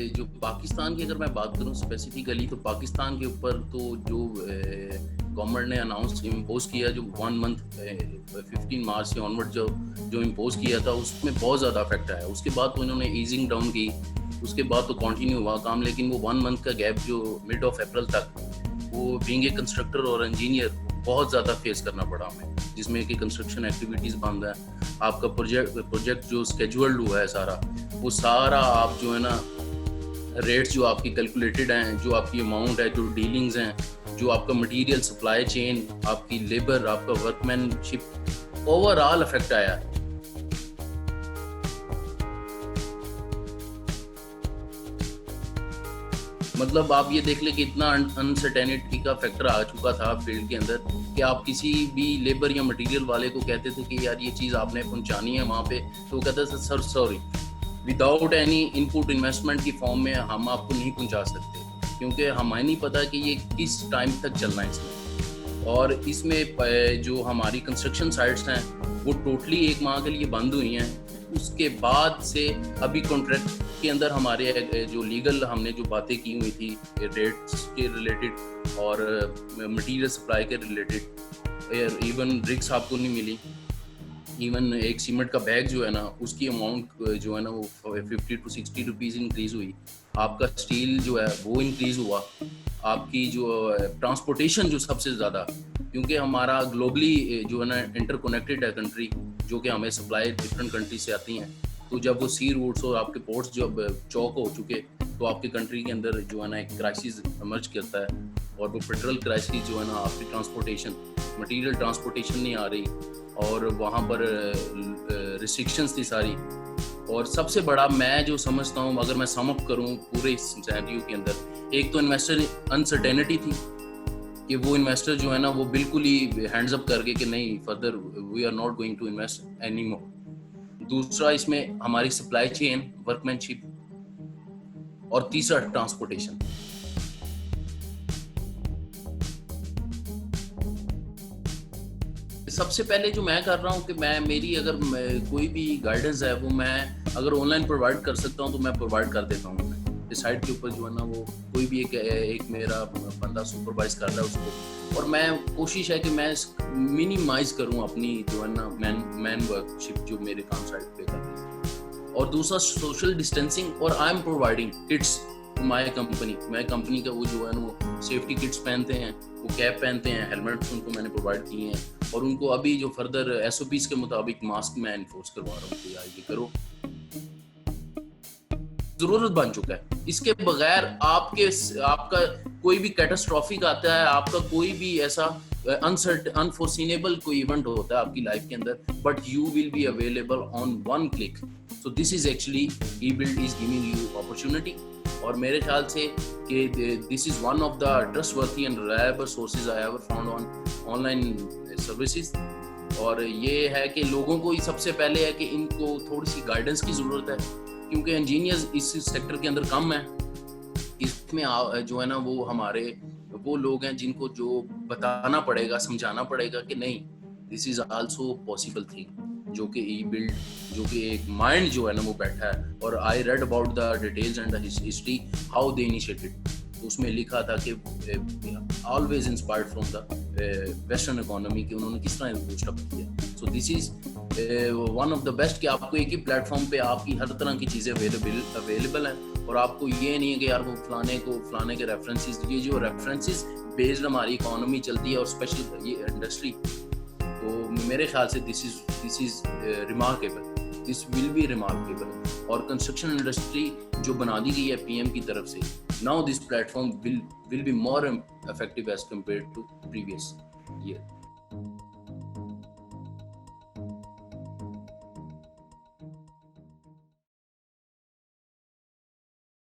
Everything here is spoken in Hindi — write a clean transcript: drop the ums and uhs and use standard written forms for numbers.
जो पाकिस्तान की अगर मैं बात करूँ स्पेसिफिकली, तो पाकिस्तान के ऊपर तो जो गवर्नमेंट ने अनाउंस इम्पोज किया, जो 1 मंथ 15 मार्च से ऑनवर्ड जो जो इम्पोज किया था, उसमें बहुत ज़्यादा इफेक्ट आया। उसके बाद तो इन्होंने ईजिंग डाउन की, उसके बाद तो कंटिन्यू हुआ काम, लेकिन वो 1 मंथ का गैप जो मिड ऑफ अप्रैल तक, वो बीइंग ए कंस्ट्रक्टर और इंजीनियर बहुत ज़्यादा फेस करना पड़ा हमें, जिसमें कि कंस्ट्रक्शन एक्टिविटीज़ बंद है। आपका प्रोजेक्ट जो स्केड्यूल्ड हुआ है सारा, वो सारा आप जो है ना, रेट्स जो आपकी कैलकुलेटेड हैं, जो आपकी अमाउंट है, जो डीलिंग्स हैं, जो आपका मटेरियल सप्लाई चेन, आपकी लेबर, आपका वर्कमैनशिप, ओवरऑल इफेक्ट आया है। मतलब आप ये देख ले कि इतना अनसर्टेनिटी का फैक्टर आ चुका था फील्ड के अंदर कि आप किसी भी लेबर या मटेरियल वाले को कहते थे कि यार ये चीज़ आपने पहुंचानी है वहाँ पे, तो वो कहता था sir sorry, without any input investment की फॉर्म में हम आपको नहीं पहुंचा सकते, क्योंकि हमें नहीं पता कि ये किस टाइम तक चलना है इसमें। और इसमें जो हमारी कंस्ट्रक्शन साइट्स हैं वो टोटली 1 माह के लिए बंद हुई हैं। उसके बाद से अभी कॉन्ट्रैक्ट के अंदर हमारे जो लीगल हमने जो बातें की हुई थी रेट्स के रिलेटेड और मटेरियल सप्लाई के रिलेटेड, इवन रिग्स आपको नहीं मिली। इवन एक सीमेंट का बैग जो है ना, उसकी अमाउंट जो है ना वो 50 to 60 रुपीज़ इंक्रीज़ हुई। आपका स्टील जो है वो इंक्रीज़ हुआ। आपकी जो ट्रांसपोर्टेशन जो सबसे ज़्यादा, क्योंकि हमारा ग्लोबली जो है ना इंटरकनेक्टेड है कंट्री, जो कि हमें सप्लाई डिफरेंट कंट्री से आती हैं, तो जब वो सी रूट्स और आपके पोर्ट्स जब चौक हो चुके, तो आपके कंट्री के अंदर जो है ना एक क्राइसिस इमर्ज करता है। और वो पेट्रोल क्राइसिस जो है ना, आपकी ट्रांसपोर्टेशन, मटेरियल ट्रांसपोर्टेशन नहीं आ रही, और वहाँ पर रिस्ट्रिक्शंस थी सारी। और सबसे बड़ा मैं जो समझता हूँ, अगर मैं सम अप करूँ पूरे इस सिनेरियो के अंदर, एक तो इन्वेस्टर अनसर्टेनिटी थी कि वो इन्वेस्टर जो है ना वो बिल्कुल ही हैंड्स अप करके कि नहीं, further we are not going to invest any more. दूसरा इसमें हमारी सप्लाई चेन, वर्कमैनशिप, और तीसरा ट्रांसपोर्टेशन। सबसे पहले जो मैं कर रहा हूँ कि मेरी अगर कोई भी गाइडेंस है वो मैं अगर ऑनलाइन प्रोवाइड कर सकता हूँ तो मैं प्रोवाइड कर देता हूँ। इस साइट के ऊपर जो है ना वो कोई भी एक मेरा बंदा सुपरवाइज कर रहा है उसको, और मैं कोशिश है कि मैं मिनिमाइज करूँ अपनी जो है ना मैन वर्कशिप जो मेरे काम साइट पे कर रही है। और दूसरा सोशल डिस्टेंसिंग, और I am providing kits my company का वो जो है ना वो सेफ्टी किट्स पहनते हैं, वो कैप पहनते हैं, हेलमेट्स उनको मैंने प्रोवाइड किए हैं, और उनको अभी जो फर्दर SOPs के मुताबिक मास्क मैं इन्फोर्स करवा रहा हूँ कि यार ये करो, जरूरत बन चुका है। इसके बगैर आपका कोई भी कैटास्ट्रॉफिक आता है, आपका कोई भी ऐसा अनफोर्सिनेबल कोई इवेंट होता है आपकी लाइफ के अंदर, but you will be available on 1 click. So this is actually eBuild is giving you opportunity. और मेरे ख्याल से कि this is one of the trustworthy and reliable sources I ever found on online services. और ये है कि लोगों को सबसे पहले है कि इनको थोड़ी सी गाइडेंस की ज़रूरत है, क्योंकि इंजीनियर्स इस सेक्टर के अंदर कम है। इसमें जो है ना वो हमारे वो लोग हैं जिनको जो बताना पड़ेगा, समझाना पड़ेगा कि नहीं, this is also possible thing, जो कि eBuild, जो कि एक माइंड जो है ना वो बैठा है। और I read about the details and the history how they initiated. उसमें लिखा था कि always inspired from the western economy, कि उन्होंने किस तरह बूस्टअप किया। So this is one of the best कि आपको एक ही प्लेटफॉर्म पे आपकी हर तरह की चीज़ें अवेलेबल हैं, और आपको ये नहीं है कि यार वो फलाने के रेफरेंसेस, ये जो रेफरेंसेस बेस्ड हमारी इकोनॉमी चलती है और स्पेशल ये इंडस्ट्री, तो मेरे ख्याल से this is remarkable, this will be remarkable. और कंस्ट्रक्शन इंडस्ट्री जो बना दी गई है PM की तरफ से, now this platform will be more effective as compared to previous year.